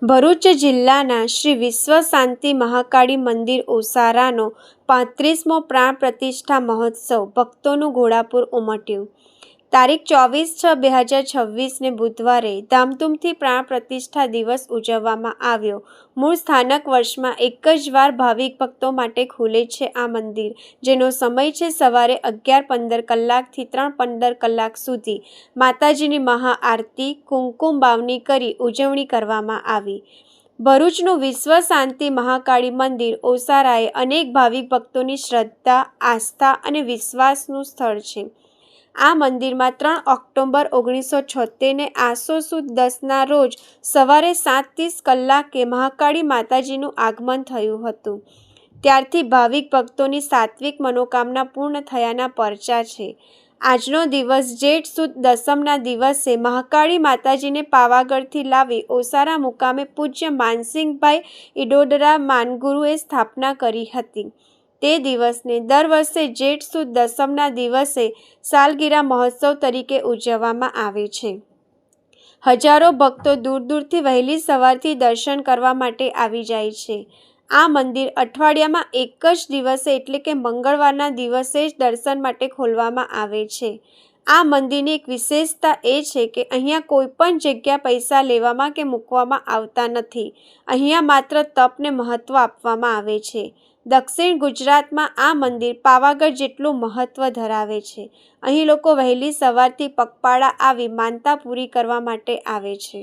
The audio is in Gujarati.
ભરૂચ જિલ્લાના શ્રી વિશ્વ શાંતિ મહાકાળી મંદિર ઓસારાનો 35મો પ્રાણ પ્રતિષ્ઠા મહોત્સવ ભક્તોનું ઘોડાપુર ઉમટ્યું। તારીખ 24/6/2026ને બુધવારે ધામધૂમથી પ્રાણ પ્રતિષ્ઠા દિવસ ઉજવવામાં આવ્યો। મૂળ સ્થાનક વર્ષમાં એક જ વાર ભાવિક ભક્તો માટે ખુલે છે આ મંદિર, જેનો સમય છે સવારે 11:15 કલાકથી 3:15 કલાક સુધી। માતાજીની મહાઆરતી, કુમકુમ બાવની કરી ઉજવણી કરવામાં આવી। ભરૂચનું વિશ્વ શાંતિ મહાકાળી મંદિર ઓસારાએ અનેક ભાવિક ભક્તોની શ્રદ્ધા, આસ્થા અને વિશ્વાસનું સ્થળ છે। આ મંદિરમાં 3 ઓક્ટોબર 1976ને આસો સુદ 10ના રોજ સવારે 7:30 કલાકે મહાકાળી માતાજીનું આગમન થયું હતું। ત્યારથી ભાવિક ભક્તોની સાત્વિક મનોકામના પૂર્ણ થયાના પરચા છે। આજનો દિવસ જેઠ સુદ દસમના દિવસે મહાકાળી માતાજીને પાવાગઢથી લાવી ઓસારા મુકામે પૂજ્ય માનસિંગભાઈ ઇડોદરા માનગુરુએ સ્થાપના કરી હતી। તે દિવસને દર વર્ષે જેઠ સુદ દસમના દિવસે સાલગીરા મહોત્સવ તરીકે ઉજવવામાં આવે છે। હજારો ભક્તો દૂર દૂરથી વહેલી સવારથી દર્શન કરવા માટે આવી જાય છે। આ મંદિર અઠવાડિયામાં એક જ દિવસે એટલે કે મંગળવારના દિવસે જ દર્શન માટે ખોલવામાં આવે છે। આ મંદિરની એક વિશેષતા એ છે કે અહીંયા કોઈ પણ જગ્યા પૈસા લેવામાં કે મૂકવામાં આવતા નથી। અહીંયા માત્ર તપને મહત્વ આપવામાં આવે છે। દક્ષિણ ગુજરાતમાં આ મંદિર પાવાગઢ જેટલું મહત્વ ધરાવે છે। અહીં લોકો વહેલી સવારથી પગપાળા આવી માનતા પૂરી કરવા માટે આવે છે।